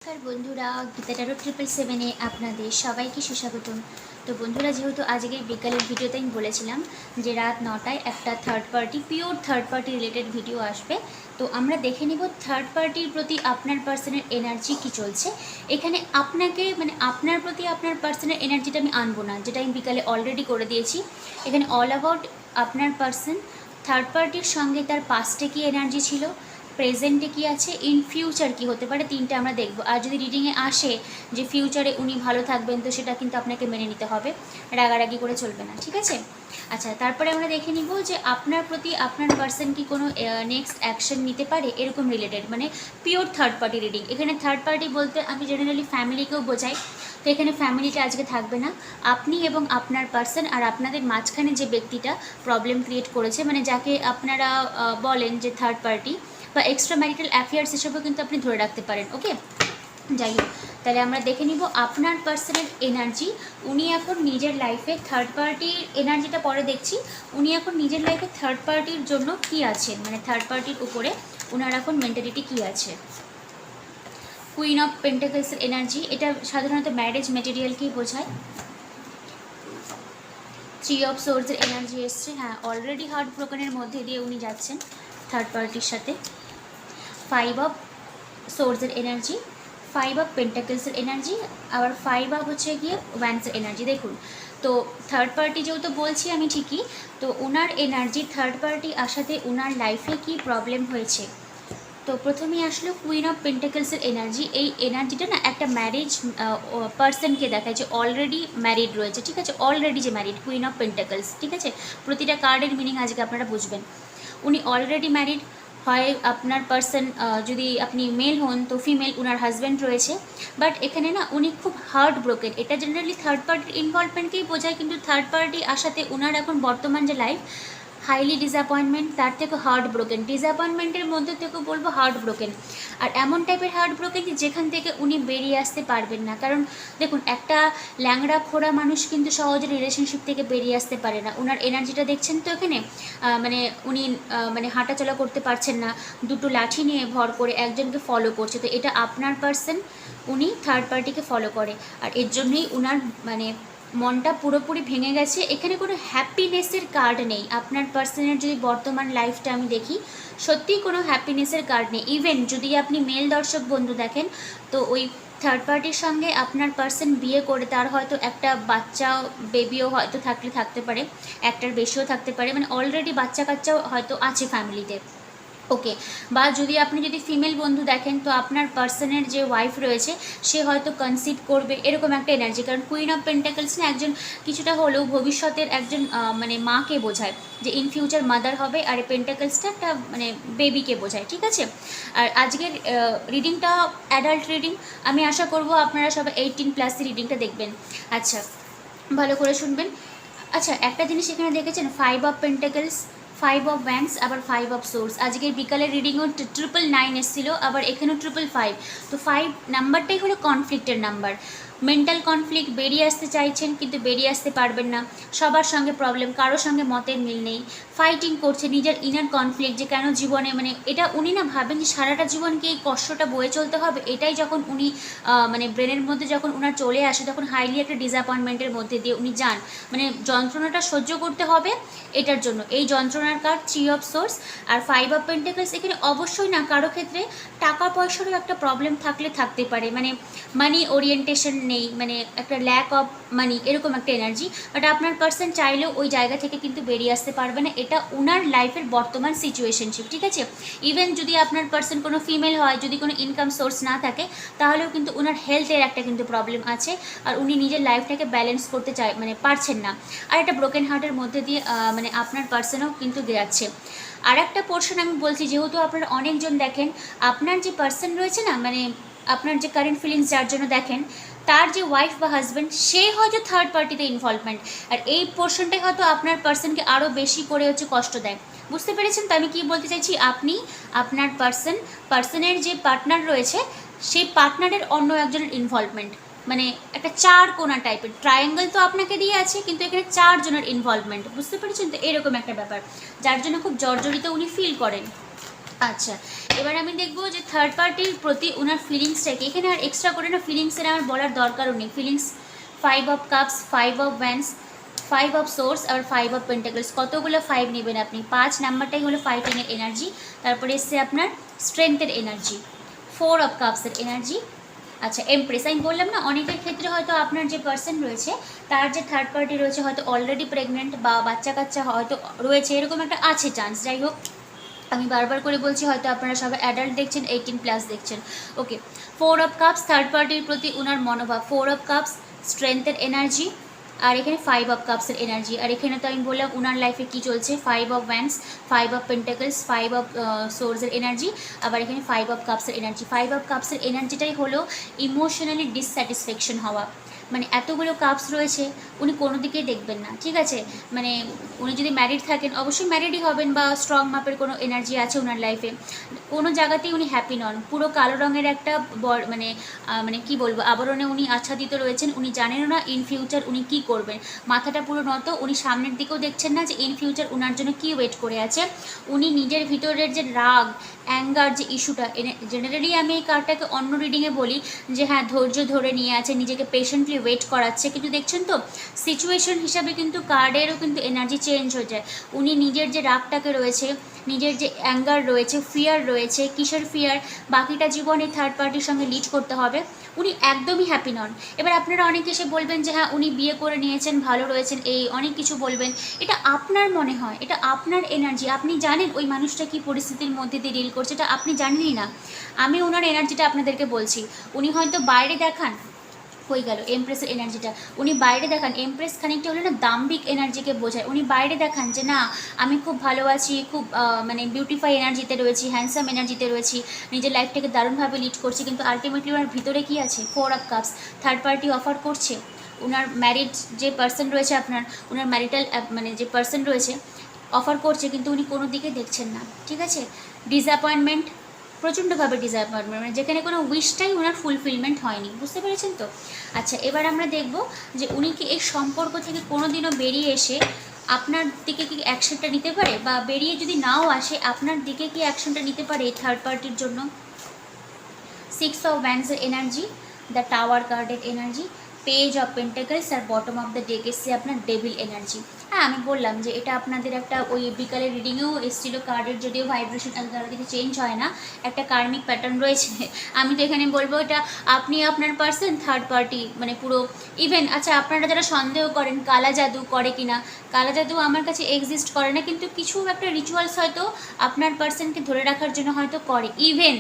নমস্কার বন্ধুরা, গীতা ট্যারো 777-এ আপনাদের সবাইকে সুস্বাগতম। তো বন্ধুরা, যেহেতু আজকের বিকালের ভিডিওতে আমি বলেছিলাম যে রাত 9টায় একটা pure third party related video আসবে। তো আমরা দেখে নিব থার্ড পার্টির প্রতি আপনার পার্সনের এনার্জি কী চলছে। এখানে আপনাকে আপনার প্রতি আপনার পার্সনের এনার্জিটা আমি আনবো না, যেটা আমি বিকালে অলরেডি করে দিয়েছি। এখানে অল অ্যাবাউট আপনার পার্সন, থার্ড পার্টির সঙ্গে তার পাস্টে কী এনার্জি ছিল, প্রেজেন্টে কী আছে, ইন ফিউচার কী হতে পারে, তিনটা আমরা দেখব। আর যদি রিডিংয়ে আসে যে ফিউচারে উনি ভালো থাকবেন, তো সেটা কিন্তু আপনাকে মেনে নিতে হবে, রাগারাগি করে চলবে না, ঠিক আছে? আচ্ছা, তারপরে আমরা দেখে নিব যে আপনার প্রতি আপনার পার্সন কি কোনো নেক্সট অ্যাকশন নিতে পারে, এরকম রিলেটেড, মানে পিওর থার্ড পার্টি রিডিং। এখানে থার্ড পার্টি বলতে আমি জেনারেলি ফ্যামিলিকেও বোঝাই, তো এখানে ফ্যামিলিটা আজকে থাকবে না। আপনি এবং আপনার পার্সন, আর আপনাদের মাঝখানে যে ব্যক্তিটা প্রবলেম ক্রিয়েট করেছে, মানে যাকে আপনারা বলেন যে থার্ড পার্টি বা এক্সট্রা ম্যারিটাল অ্যাফেয়ার্স হিসেবেও কিন্তু আপনি ধরে রাখতে পারেন। ওকে, যাই হোক, তাহলে আমরা দেখে নিব আপনার পার্সনের এনার্জি। উনি এখন নিজের লাইফে থার্ড পার্টির এনার্জিটা পরে দেখছি, উনি এখন নিজের লাইফে থার্ড পার্টির জন্য কি আছেন, মানে থার্ড পার্টির উপরে ওনার এখন মেন্টালিটি কি আছে। কুইন অফ পেন্টাকলসের এনার্জি, এটা সাধারণত ম্যারেজ মেটেরিয়ালকেই বোঝায়। থ্রি অফ সোর্সের এনার্জি এসছে, হ্যাঁ অলরেডি হার্ট ব্রোকেনের মধ্যে দিয়ে উনি যাচ্ছেন থার্ড পার্টির সাথে। ফাইভ অফ সোর্সের এনার্জি, ফাইভ অফ পেন্টাকলসের এনার্জি, আবার ফাইভ অফ হচ্ছে গিয়ে ওয়ান্সের এনার্জি। দেখুন, তো থার্ড পার্টি যেহেতু বলছি আমি ঠিকই, তো ওনার এনার্জি থার্ড পার্টি আসাতে ওনার লাইফে কি প্রবলেম হয়েছে। তো প্রথমেই আসলো কুইন অফ পেন্টাকলসের এনার্জি। এই এনার্জিটা না একটা ম্যারেজ পার্সনকে দেখায় যে অলরেডি ম্যারিড রয়েছে, ঠিক আছে, অলরেডি যে ম্যারিড, কুইন অফ পেন্টাকলস, ঠিক আছে। প্রতিটা কার্ডের মিনিং আজকে আপনারা বুঝবেন। উনি অলরেডি ম্যারিড, হয় আপনার পার্সন যদি আপনি মেল হন তো ফিমেল, ওনার হাজব্যান্ড রয়েছে, বাট এখানে না উনি খুব হার্ট ব্রোকেন। এটা জেনারেলি থার্ড পার্টির ইনভলভমেন্টকেই বোঝায়, কিন্তু থার্ড পার্টি আসাতে ওনার এখন বর্তমান যে লাইফ হাইলি ডিসঅ্যাপয়েন্টমেন্ট, তার থেকে হার্ট ব্রোকেন, ডিসঅ্যাপয়েন্টমেন্টের মধ্যে থেকে বলবো হার্ট ব্রোকেন। আর এমন টাইপের হার্ট ব্রোকেন যেখান থেকে উনি বেরিয়ে আসতে পারবেন না। কারণ দেখুন, একটা ল্যাংড়া খোড়া মানুষ কিন্তু সহজে রিলেশনশিপ থেকে বেরিয়ে আসতে পারে না। ওনার এনার্জিটা দেখছেন তো এখানে, মানে উনি মানে হাঁটাচলা করতে পারছেন না, দুটো লাঠি নিয়ে ভর করে একজনকে ফলো করছে। তো এটা আপনার পার্সন, উনি থার্ড পার্টিকে ফলো করে, আর এর জন্যই ওনার মানে মনটা পুরোপুরি ভেঙে গেছে। এখানে কোনো হ্যাপিনেসের কার্ড নেই। আপনার পার্সনের যদি বর্তমান লাইফটা আমি দেখি, সত্যিই কোনো হ্যাপিনেসের কার্ড নেই। ইভেন যদি আপনি মেল দর্শক বন্ধু দেখেন, তো ওই থার্ড পার্টির সঙ্গে আপনার পার্সন বিয়ে করে তার হয়তো একটা বাচ্চা বেবিও হয়তো থাকতে পারে, একটার বেশিও থাকতে পারে, মানে অলরেডি বাচ্চা কাচ্চাও হয়তো আছে ফ্যামিলিতে। ওকে, বা যদি ফিমেল বন্ধু দেখেন, তো আপনার পার্সনের যে ওয়াইফ রয়েছে সে হয়তো কনসিভ করবে, এরকম একটা এনার্জি। কারণ কুইন অফ পেন্টাকলস না একজন কিছুটা হলেও ভবিষ্যতের একজন মানে মাকে বোঝায়, যে ইন ফিউচার মাদার হবে, আর পেন্টাকলসটা একটা মানে বেবিকে বোঝায়, ঠিক আছে। আর আজকের রিডিংটা অ্যাডাল্ট রিডিং, আমি আশা করব আপনারা সবাই 18+ রিডিংটা দেখবেন। আচ্ছা, ভালো করে শুনবেন। আচ্ছা, একটা জিনিস এখানে দেখেছেন, five of pentacles, five of wands, আবার ফাইভ অফ সোর্স। আজকের বিকালের রিডিংও 999 এসেছিলো, আবার এখানেও 555। তো 5 নাম্বারটাই হলো কনফ্লিক্টের নাম্বার। মেন্টাল কনফ্লিক্ট, বেরিয়ে আসতে চাইছেন কিন্তু বেরিয়ে আসতে পারবেন না, সবার সঙ্গে প্রবলেম, কারোর সঙ্গে মতের মিল নেই, ফাইটিং করছে নিজের ইনার কনফ্লিক্ট, যে কেন জীবনে মানে এটা উনি না ভাবেন যে সারাটা জীবনকে এই কষ্টটা বয়ে চলতে হবে। এটাই যখন উনি মানে ব্রেনের মধ্যে যখন ওনার চলে আসে, তখন হাইলি একটা ডিসঅ্যাপয়েন্টমেন্টের মধ্যে দিয়ে উনি যান, মানে যন্ত্রণাটা সহ্য করতে হবে এটার জন্য। এই যন্ত্রণার কার্ড থ্রি অফ সোর্স আর ফাইভ অফ পেন্টাকলস। এখানে অবশ্যই না কারো ক্ষেত্রে টাকা পয়সারও একটা প্রবলেম থাকতে পারে, মানে মানি ওরিয়েন্টেশন নেই, মানে একটা ল্যাক অফ মানি, এরকম একটা এনার্জি। বাট আপনার পার্সন চাইলেও ওই জায়গা থেকে কিন্তু বেরিয়ে আসতে পারবে না, এটা ওনার লাইফের বর্তমান সিচুয়েশনশিপ, ঠিক আছে। ইভেন যদি আপনার পার্সন কোনো ফিমেল হয়, যদি কোনো ইনকাম সোর্স না থাকে, তাহলেও কিন্তু ওনার হেলথের একটা কিন্তু প্রবলেম আছে, আর উনি নিজের লাইফটাকে ব্যালেন্স করতে মানে পারছেন না, আর একটা ব্রোকেন হার্টের মধ্যে দিয়ে মানে আপনার পার্সনও কিন্তু যাচ্ছে। আর একটা পোর্শন আমি বলছি, যেহেতু আপনারা অনেকজন দেখেন, আপনার যে পার্সন রয়েছে না, মানে আপনার যে কারেন্ট ফিলিংস যার জন্য দেখেন, তার যে ওয়াইফ বা হাজব্যান্ড, সে হয়তো থার্ড পার্টিতে ইনভলভমেন্ট, আর এই পোর্শনটাই হয়তো আপনার পার্সনকে আরও বেশি করে হচ্ছে কষ্ট দেয়। বুঝতে পেরেছেন তো আমি কী বলতে চাইছি? আপনি আপনার পার্সনের যে পার্টনার রয়েছে, সেই পার্টনারের অন্য একজনের ইনভলভমেন্ট, মানে একটা চার কোনা টাইপের ট্রায়াঙ্গেল তো আপনাকে দিয়ে আছে, কিন্তু এখানে চারজনের ইনভলভমেন্ট, বুঝতে পেরেছেন তো, এরকম একটা ব্যাপার, যার জন্য খুব জর্জরিত উনি ফিল করেন। আচ্ছা, এবার আমি দেখবো যে থার্ড পার্টির প্রতি ওনার ফিলিংসটাকে, এখানে আর এক্সট্রা করে না ফিলিংসের আমার বলার দরকারও নেই। Feelings, 5 of Cups, 5 of Wands, 5 of Swords আর 5 of Pentacles, কতগুলো 5 নেবেন আপনি? 5 নাম্বারটাই হলো ফাইটিংয়ের এনার্জি। তারপরে এসছে আপনার স্ট্রেংথের এনার্জি, 4 of Cups-এর এনার্জি। আচ্ছা, এমপ্রেস, আমি বললাম না অনেকের ক্ষেত্রে হয়তো আপনার যে পার্সন রয়েছে তার যে থার্ড পার্টি রয়েছে হয়তো অলরেডি প্রেগনেন্ট বা বাচ্চা কাচ্চা হয়তো রয়েছে, এরকম একটা আছে চান্স। যাই হোক, আমি বারবার করে বলছি, হয়তো আপনারা সবাই অ্যাডাল্ট দেখছেন, 18+ দেখছেন। ওকে, 4 of Cups থার্ড পার্টির প্রতি ওনার মনোভাব, 4 of Cups স্ট্রেংথের এনার্জি, আর এখানে 5 of Cups-এর এনার্জি। আর এখানে তো আমি বললাম ওনার লাইফে কি চলছে, 5 of Wands, 5 of Pentacles, 5 of Swords-এর energy, আবার এখানে 5 of Cups-এর এনার্জি। 5 of Cups-এর এনার্জিটাই হলো ইমোশনালি ডিসস্যাটিসফ্যাকশন হওয়া। মানে এতগুলো কাপস রয়েছে, উনি কোনো দিকেই দেখবেন না, ঠিক আছে? মানে উনি যদি ম্যারিড থাকেন, অবশ্যই ম্যারিডই হবেন, বা স্ট্রং মাপের কোনো এনার্জি আছে ওনার লাইফে, কোনো জায়গাতেই উনি হ্যাপি নন। পুরো কালো রঙের একটা মানে মানে কি বলবো, আবরণে উনি আচ্ছাদিত রয়েছেন। উনি জানেনও না ইন ফিউচার উনি কি করবেন, মাথাটা পুরো নত। উনি সামনের দিকেও দেখছেন না যে ইন ফিউচার ওনার জন্য কি ওয়েট করে আছে। উনি নিজের ভিতরের যে রাগ, অ্যাঙ্গার যে ইস্যুটা, জেনারেলি আমি এই কার্ডটাকে অন্য রিডিংয়ে বলি যে হ্যাঁ ধৈর্য ধরে নিয়ে আছে, নিজেকে পেশেন্টলি ওয়েট করাচ্ছে, কিন্তু দেখছেন তো সিচুয়েশন হিসাবে কিন্তু কার্ডেরও কিন্তু এনার্জি চেঞ্জ হয়ে যায়। উনি নিজের যে রাগটাকে রয়েছে, নিজের যে অ্যাঙ্গার রয়েছে, ফিয়ার রয়েছে, কিসের ফিয়ার, বাকিটা জীবন এই থার্ড পার্টির সঙ্গে লিড করতে হবে, উনি একদমই হ্যাপি নন। এবার আপনারা অনেকে এসে বলবেন যে হ্যাঁ উনি বিয়ে করে নিয়েছেন, ভালো রয়েছেন, এই অনেক কিছু বলবেন। এটা আপনার মনে হয়, এটা আপনার এনার্জি, আপনি জানেন ওই মানুষটা কী পরিস্থিতির মধ্যে দিয়ে ডিল করছে, এটা আপনি জানেনই না। আমি ওনার এনার্জিটা আপনাদেরকে বলছি। উনি হয়তো বাইরে দেখান, হয়ে গেল এমপ্রেসের এনার্জিটা, উনি বাইরে দেখান, এমপ্রেস খানিকটা হলো না দাম্ভিক এনার্জিকে বোঝায়। উনি বাইরে দেখান যে না আমি খুব ভালো আছি, খুব মানে বিউটিফাই এনার্জিতে রয়েছি, হ্যান্ডসাম এনার্জিতে রয়েছি, নিজের লাইফটাকে দারুণভাবে লিড করছি, কিন্তু আলটিমেটলি ওনার ভিতরে কী আছে? 4 of Cups third party offer করছে। ওনার ম্যারিড যে পার্সন রয়েছে আপনার, ওনার ম্যারিটাল মানে যে পার্সন রয়েছে অফার করছে, কিন্তু উনি কোনো দিকে দেখছেন না, ঠিক আছে? ডিসঅ্যাপয়েন্টমেন্ট, প্রচণ্ডভাবে ডিসঅ্যাপয়েন্টমেন্ট, মানে যেখানে কোনো উইশটাই ওনার ফুলফিলমেন্ট হয়নি, বুঝতে পেরেছেন তো? আচ্ছা, এবার আমরা দেখব যে উনি কি এই সম্পর্ক থেকে কোনো দিনও বেরিয়ে এসে আপনার দিকে কি অ্যাকশনটা নিতে পারে, বা বেরিয়ে যদি নাও আসে আপনার দিকে কি অ্যাকশনটা নিতে পারে এই থার্ড পার্টির জন্য। 6 of Wands-এর এনার্জি, দ্য টাওয়ার কার্ডের এনার্জি, পেজ অফ পেন্টাকলস, আর বটম অফ দ্য ডেক এসছে আপনার ডেভিল এনার্জি। হ্যাঁ, আমি বললাম যে এটা আপনাদের একটা ওই বিকালের রিডিংয়েও এসেছিলো, কার্ডের যদিও ভাইব্রেশন তারা কিছু চেঞ্জ হয় না, একটা কার্মিক প্যাটার্ন রয়েছে। আমি তো এখানে বলবো এটা আপনি আপনার পার্সন, থার্ড পার্টি, মানে পুরো ইভেন। আচ্ছা, আপনারা যারা সন্দেহ করেন কালা জাদু করে কিনা, কালা জাদু আমার কাছে এক্সিস্ট করে না, কিন্তু কিছু একটা রিচুয়ালস হয়তো আপনার পার্সনকে ধরে রাখার জন্য হয়তো করে। ইভেন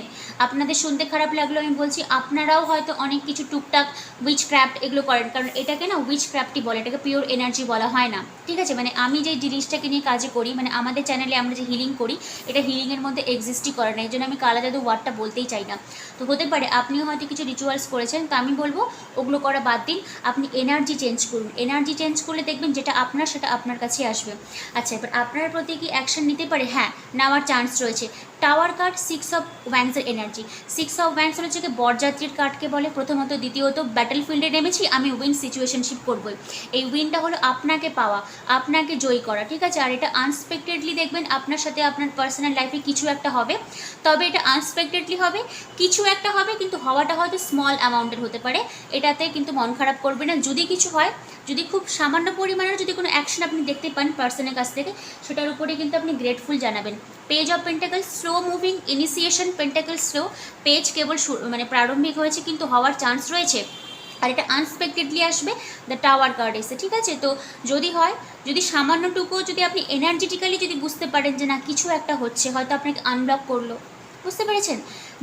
আপনাদের শুনতে খারাপ লাগলো আমি বলছি, আপনারাও হয়তো অনেক কিছু টুকটাক উইচ ক্রাফট এগুলো করেন, কারণ এটাকে না উইচ ক্রাফটই বলে, এটাকে পিওর এনার্জি বলা হয় না, ঠিক আছে? মানে আমি যে জিনিসটাকে নিয়ে কাজে করি, মানে আমাদের চ্যানেলে আমরা যে হিলিং করি, এটা হিলিংয়ের মধ্যে এক্সিস্টই করে না, এই জন্য আমি কালা জাদু ওয়ার্ডটা বলতেই চাই না। তো হতে পারে আপনিও হয়তো কিছু রিচুয়ালস করেছেন, তো আমি বলবো ওগুলো করা বাদ দিন, আপনি এনার্জি চেঞ্জ করুন। এনার্জি চেঞ্জ করলে দেখবেন যেটা আপনার সেটা আপনার কাছে আসবে। আচ্ছা, এবার আপনার প্রতি কি অ্যাকশন নিতে পারে? হ্যাঁ, নেওয়ার চান্স রয়েছে। টাওয়ার কার্ড, 6 of Wands-এর এনার্জি। 6 of Wands হচ্ছে কি বরযাত্রীর কার্ডকে বলে প্রথমত, দ্বিতীয়ত ব্যাটল ফিল্ডে নেমেছি আমি, উইন সিচুয়েশনশিপ করবই। এই উইনটা হলো আপনাকে পাওয়া, আপনাকে জয়ী করা, ঠিক আছে? আর এটা আনএক্সপেক্টেডলি দেখবেন আপনার সাথে আপনার পার্সোনাল লাইফে কিছু একটা হবে, তবে এটা আনএক্সপেক্টেডলি হবে, কিছু একটা হবে, কিন্তু হওয়াটা হয়তো স্মল অ্যামাউন্টের হতে পারে, এটাতে কিন্তু মন খারাপ করবে না। যদি কিছু হয়, যদি খুব সামান্য পরিমাণের যদি কোনো অ্যাকশন আপনি দেখতে পান পার্সনের কাছ থেকে, সেটার উপরে কিন্তু আপনি গ্রেটফুল জানাবেন। Page of pentacles, slow moving, initiation, pentacle slow, page কেবল মানে প্রারম্ভিক হয়েছে কিন্তু হওয়ার চান্স রয়েছে, আর এটা আনএক্সপেক্টেডলি আসবে। দ্য টাওয়ার কার্ড এসে, ঠিক আছে? তো যদি হয়, যদি সামান্যটুকু যদি আপনি এনার্জেটিক্যালি যদি বুঝতে পারেন যে না কিছু একটা হচ্ছে, হয়তো আপনাকে আনব্লক করলো, বুঝতে পেরেছেন?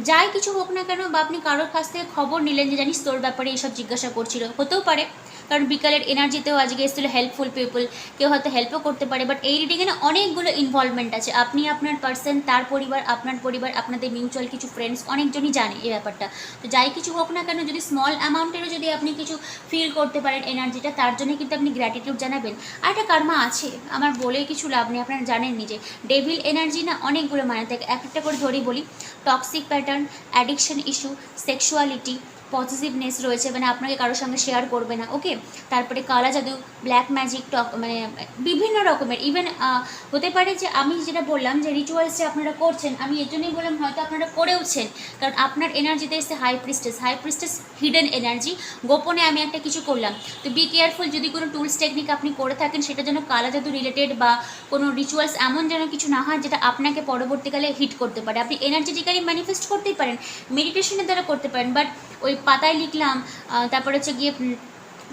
যাই কিছু হোক না কেন, বা আপনি কারোর কাছ থেকে খবর নিলেন যে জানিস তোর ব্যাপারে এইসব জিজ্ঞাসা করছিল, হতেও পারে, কারণ বিকালের এনার্জিতেও আজকে এসেছিলো হেল্পফুল পিপল, কেউ হয়তো হেল্পও করতে পারে। বাট এই রিডিংয়ে না অনেকগুলো ইনভলভমেন্ট আছে, আপনি আপনার পার্সন, তার পরিবার, আপনার পরিবার, আপনাদের মিউচুয়াল কিছু ফ্রেন্ডস, অনেকজনই জানে এই ব্যাপারটা। তো যাই কিছু হোক না কেন, যদি স্মল অ্যামাউন্টেরও যদি আপনি কিছু ফিল করতে পারেন এনার্জিটা, তার জন্য কিন্তু আপনি গ্র্যাটিটিউড জানাবেন। আর একটা কর্মা আছে, আমার বলে কিছু লাভ নেই, আপনারা জানেন নিজে। ডেভিল এনার্জি না অনেকগুলো মানে থাকে, এক একটা করে ধরেই বলি। Toxic pattern, addiction issue, sexuality, positiveness রয়েছে, মানে আপনাকে কারোর সঙ্গে শেয়ার করবে না, ওকে। তারপরে কালা জাদু, ব্ল্যাক ম্যাজিক, মানে বিভিন্ন রকমের, ইভেন হতে পারে যে আমি যেটা বললাম যে রিচুয়ালস যে আপনারা করছেন, আমি এর জন্যই বললাম হয়তো আপনারা করেওছেন, কারণ আপনার এনার্জিতে এসে হাই প্রিস্টেস হিডেন এনার্জি, গোপনে আমি একটা কিছু করলাম। তো বি কেয়ারফুল, যদি কোনো টুলস টেকনিক আপনি করে থাকেন সেটা যেন কালা জাদু রিলেটেড বা কোনো রিচুয়ালস এমন যেন কিছু না হয় যেটা আপনাকে পরবর্তীকালে হিট করতে পারে। আপনি এনার্জেটিক্যালি ম্যানিফেস্ট করতেই পারেন, মেডিটেশনের দ্বারা করতে পারেন, বাট ওই পাতায় লিখলাম, তারপরে হচ্ছে গিয়ে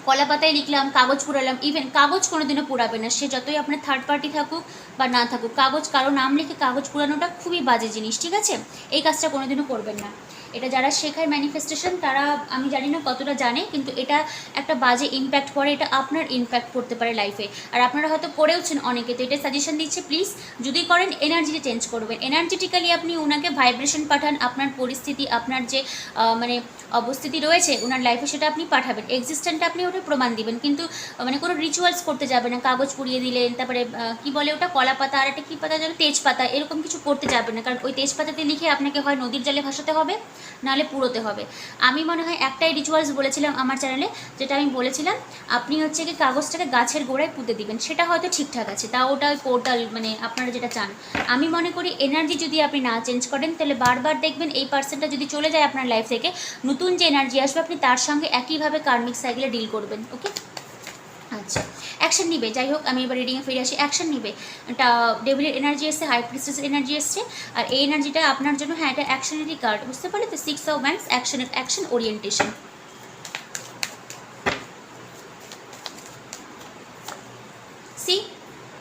কলা পাতায় লিখলাম, কাগজ পুরালাম, ইভেন কাগজ কোনোদিনও পুরাবে না, সে যতই আপনার থার্ড পার্টি থাকুক বা না থাকুক, কাগজ কারো নাম লিখে কাগজ পুরানোটা খুবই বাজে জিনিস, ঠিক আছে? এই কাজটা কোনোদিনও করবেন না। এটা যারা শেখায় ম্যানিফেস্টেশন তারা আমি জানি না কতটা জানে, কিন্তু এটা একটা বাজে ইম্প্যাক্ট করে, এটা আপনার ইম্প্যাক্ট করতে পারে লাইফে। আর আপনারা হয়তো করেওছেন অনেকে, তো এটা সাজেশন দিচ্ছে, প্লিজ যদি করেন এনার্জিটা চেঞ্জ করবেন, এনার্জেটিক্যালি আপনি ওনাকে ভাইব্রেশন পাঠান, আপনার পরিস্থিতি, আপনার যে মানে অবস্থিতি রয়েছে ওনার লাইফে সেটা আপনি পাঠাবেন, এক্সিস্টেন্টটা আপনি ওটা প্রমাণ দিবেন, কিন্তু মানে কোনো রিচুয়ালস করতে যাবে না, কাগজ পুড়িয়ে দিলেন, তারপরে কি বলে ওটা কলা পাতা, আর একটা কী পাতা যেন, তেজপাতা, এরকম কিছু করতে যাবে না, কারণ ওই তেজপাতাতে লিখে আপনাকে হয় নদীর জলে ভাসাতে হবে, নাহলে পুরোতে হবে। আমি মনে হয় একটাই রিচুয়ালস বলেছিলাম আমার চ্যানেলে, যেটা আমি বলেছিলাম আপনি হচ্ছে কি কাগজটাকে গাছের গোড়ায় পুঁতে দিবেন, সেটা হয়তো ঠিকঠাক আছে, তা ওটা ওই পোর্টাল, মানে আপনারা যেটা চান। আমি মনে করি এনার্জি যদি আপনি না চেঞ্জ করেন তাহলে বারবার দেখবেন এই পার্সনটা যদি চলে যায় আপনার লাইফ থেকে, নতুন যে এনার্জি আসবে আপনি তার সঙ্গে একইভাবে কার্মিক সাইকেলে ডিল করবেন, ওকে। আচ্ছা, অ্যাকশন নিবে, যাই হোক আমি এবার রিডিংয়ে ফিরে আসি। অ্যাকশন নিবে, এটা ডেভিলের এনার্জি এসছে, হাই প্রিস্টেসের এনার্জি এসছে, আর এই এনার্জিটা আপনার জন্য, হ্যাঁ এটা অ্যাকশনেরই কার্ড, বুঝতে পারলে তো? 6 of wands, action orientation. See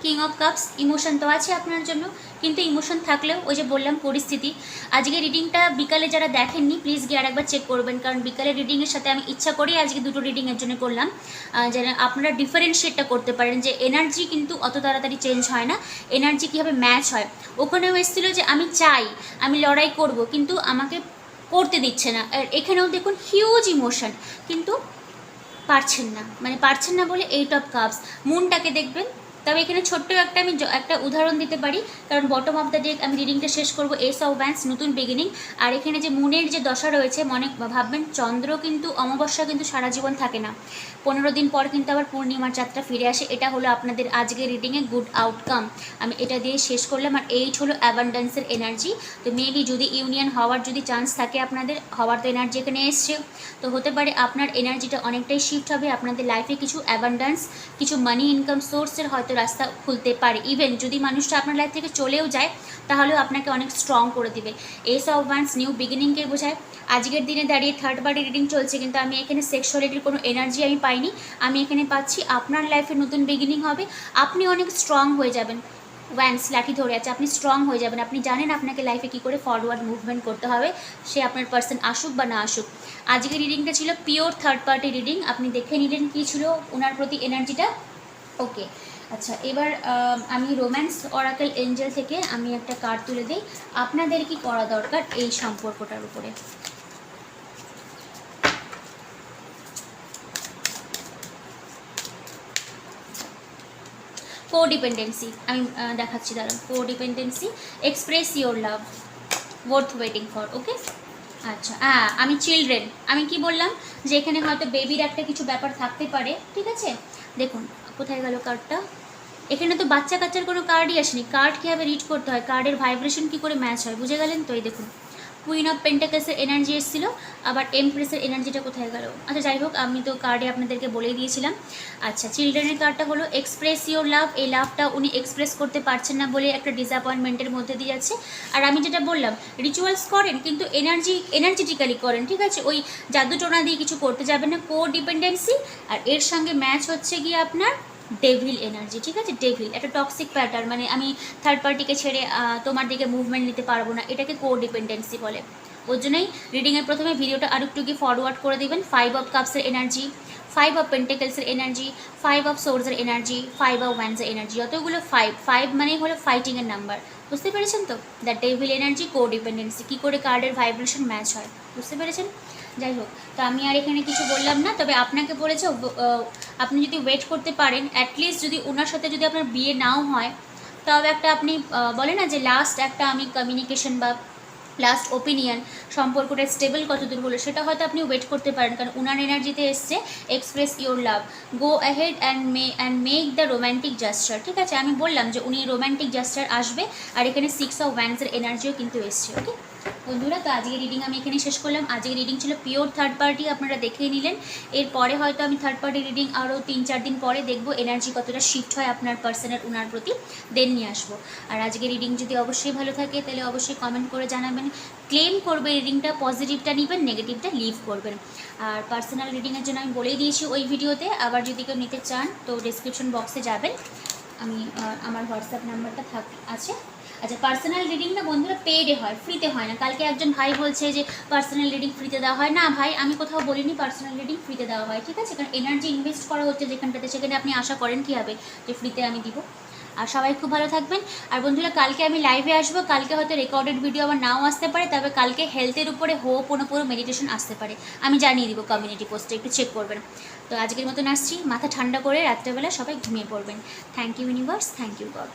king of cups, emotion তো আছে আপনার জন্য, কিন্তু ইমোশন থাকলেও ওই যে বললাম পরিস্থিতি। আজকে রিডিংটা বিকালে যারা দেখেননি প্লিজ গিয়ে আরেকবার চেক করবেন, কারণ বিকালে রিডিংয়ের সাথে আমি ইচ্ছা করেই আজকে দুটো রিডিংয়ের জন্য করলাম, যেন আপনারা ডিফারেন্সিয়েটটা করতে পারেন যে এনার্জি কিন্তু অত তাড়াতাড়ি চেঞ্জ হয় না, এনার্জি কীভাবে ম্যাচ হয়। ওখানেও এসেছিলো যে আমি চাই, আমি লড়াই করব, কিন্তু আমাকে করতে দিচ্ছে না, আর এখানেও দেখুন হিউজ ইমোশন, কিন্তু পারছেন না, মানে পারছেন না বলে 8 অফ কাপস, মুনটাকে দেখবেন। তবে এখানে ছোট্ট আমি একটা উদাহরণ দিতে পারি, কারণ বটম অফ দ্য ডেক আমি রিডিংটা শেষ করব, এস অফ ওয়ান্ডস, নতুন বিগিনিং। আর এখানে যে মুনের যে দশা রয়েছে, মনে ভাববেন চন্দ্র কিন্তু অমাবস্যা কিন্তু সারা জীবন থাকে না, 15 দিন পর কিন্তু আবার পূর্ণিমার চাঁদটা ফিরে আসে। এটা হলো আপনাদের আজকে রিডিংয়ে গুড আউটকাম, আমি এটা দিয়ে শেষ করলাম। আর 8 হলো অ্যাবান্ডেন্সের এনার্জি, তো মেবি যদি ইউনিয়ন হওয়ার যদি চান্স থাকে আপনাদের, হওয়ার তো এনার্জি এখানে এসছে, তো হতে পারে আপনার এনার্জিটা অনেকটাই শিফট হবে, আপনাদের লাইফে কিছু অ্যাবান্ডেন্স, কিছু মানি ইনকাম সোর্সের হয়তো রাস্তা খুলতে পারে। ইভেন যদি মানুষটা আপনার লাইফ থেকে চলেও যায় তাহলেও আপনাকে অনেক স্ট্রং করে দিবে। এস অফ ওয়ান্ডস নিউ বিগিনিংকে বোঝায়। আজকের দিনে দাঁড়িয়ে থার্ড পার্টি রিডিং চলছে, কিন্তু আমি এখানে সেক্সুয়ালিটির কোনো এনার্জি আমি পাইনি, আমি এখানে পাচ্ছি আপনার লাইফে নতুন বিগিনিং হবে, আপনি অনেক স্ট্রং হয়ে যাবেন। ওয়ান্স লাঠি ধরে আছে, আপনি স্ট্রং হয়ে যাবেন, আপনি জানেন আপনাকে লাইফে কী করে ফরওয়ার্ড মুভমেন্ট করতে হবে, সে আপনার পার্সন আসুক বা না আসুক। আজকের রিডিংটা ছিল পিওর থার্ড পার্টি রিডিং, আপনি দেখে নিলেন কী ছিল ওনার প্রতি এনার্জিটা, ওকে। আচ্ছা, এবার আমি রোম্যান্স অরাকেল এঞ্জেল থেকে আমি একটা কার্ড তুলে দিই, আপনাদের কি করা দরকার এই সম্পর্কটার উপরে। কোডিপেন্ডেন্সি আমি দেখাচ্ছি, দাঁড়ান। Codependency, express your love, worth waiting for, okay. আচ্ছা, আমি চিলড্রেন, আমি কি বললাম যে এখানে হয়তো বেবির একটা কিছু ব্যাপার থাকতে পারে, ঠিক আছে। দেখুন কোথায় গেল কার্ডটা, এখানে তো বাচ্চা কাচ্চার কোনো কার্ডই আসেনি, কার্ড কীভাবে রিড করতে হয়, কার্ডের ভাইব্রেশন কী করে ম্যাচ হয়, বুঝে গেলেন তো? এই দেখুন কুইন অফ পেন্টাকলসের এনার্জি এসেছিল, আবার এমপ্রেসের এনার্জিটা কোথায় গেল। আচ্ছা যাই হোক, আমি তো কার্ডে আপনাদেরকে বলেই দিয়েছিলাম। আচ্ছা, চিলড্রেনের কার্ডটা হলো এক্সপ্রেস ইওর লাভ, এই লাভটা উনি এক্সপ্রেস করতে পারছেন না বলে একটা ডিসঅ্যাপয়েন্টমেন্টের মধ্যে দিয়ে যাচ্ছে। আর আমি যেটা বললাম রিচুয়ালস করেন, কিন্তু এনার্জেটিক্যালি করেন, ঠিক আছে, ওই জাদু টোনা দিয়ে কিছু করতে যাবেন না, কো ডিপেন্ডেন্সি। আর এর সঙ্গে ম্যাচ হচ্ছে গিয়ে আপনার ডেভিল এনার্জি, ঠিক আছে। ডেভিল একটা টক্সিক প্যাটার্ন, মানে আমি থার্ড পার্টিকে ছেড়ে তোমার দিকে মুভমেন্ট নিতে পারবো না, এটাকে কো ডিপেন্ডেন্সি বলে। ওর জন্যই রিডিংয়ের প্রথমে ভিডিওটা আর একটু কি ফরওয়ার্ড করে দেবেন। 5 অফ কাপসের এনার্জি, 5 অফ পেন্টেকলসের এনার্জি, 5 অফ সোর্সের এনার্জি, 5 অফ ওয়ান্ডসের এনার্জি, যতগুলো 5 মানে হলো ফাইটিংয়ের নাম্বার, বুঝতে পেরেছেন তো? The devil energy, codependency, কী করে কার্ডের ভাইব্রেশন ম্যাচ হয়, বুঝতে পেরেছেন? যাই হোক, তো আমি আর এখানে কিছু বললাম না, তবে আপনাকে বলেছে আপনি যদি ওয়েট করতে পারেন, অ্যাটলিস্ট যদি ওনার সাথে যদি আপনার বিয়ে নাও হয়, তবে একটা আপনি বলে না যে লাস্ট একটা আমি কমিউনিকেশন বা লাস্ট ওপিনিয়ন, সম্পর্কটা স্টেবল কতদূর হলো সেটা হয়তো আপনি ওয়েট করতে পারেন, কারণ উনার এনার্জিতে এসছে express your love, go ahead and make the romantic জাস্টার। ঠিক আছে, আমি বললাম যে উনি রোম্যান্টিক জাস্টার আসবে, আর এখানে 6 অফ ওয়ান্ডসের এনার্জিও কিন্তু এসছে। ওকে বন্ধুরা, তো আজকের রিডিং আমি এখানে শেষ করলাম। আজকের রিডিং ছিল পিওর থার্ড পার্টি, আপনারা দেখেই নিলেন। এরপরে হয়তো আমি থার্ড পার্টি রিডিং আরও 3-4 দিন পরে দেখবো এনার্জি কতটা শিফট হয় আপনার পার্সনের উনার প্রতি, দেন নিয়ে আসবো। আর আজকের রিডিং যদি অবশ্যই ভালো থাকে তাহলে অবশ্যই কমেন্ট করে জানাবেন, ক্লেম করবে রিডিংটা, পজিটিভটা নেবেন, নেগেটিভটা লিভ করবেন। আর পার্সোনাল রিডিংয়ের জন্য আমি বলেই দিয়েছি ওই ভিডিওতে, আবার যদি কেউ নিতে চান তো ডিসক্রিপশন বক্সে যাবেন, আমি আমার হোয়াটসঅ্যাপ নাম্বারটা আছে। আচ্ছা, পার্সোনাল রিডিং না বন্ধুরা পেইডে হয়, ফ্রিতে হয় না। কালকে একজন ভাই বলছে যে পার্সোনাল রিডিং ফ্রিতে দেওয়া হয় না। ভাই, আমি কোথাও বলিনি পার্সোনাল রিডিং ফ্রিতে দেওয়া হয়, ঠিক আছে? কারণ এনার্জি ইনভেস্ট করা হচ্ছে যেখানটাতে, সেখানে আপনি আশা করেন কী হবে যে ফ্রিতে আমি দিব। আর সবাই খুব ভালো থাকবেন। আর বন্ধুরা, কালকে আমি লাইভে আসবো, কালকে হয়তো রেকর্ডেড ভিডিও আবার নাও আসতে পারে, তবে কালকে হেলথের উপরে পুরো মেডিটেশন আসতে পারে, আমি জানিয়ে দিব কমিউনিটি পোস্টে, একটু চেক করবেন। তো আজকের মতন আসছি, মাথা ঠান্ডা করে রাত্রেবেলা সবাই ঘুমিয়ে পড়বেন। Thank you universe, thank you god.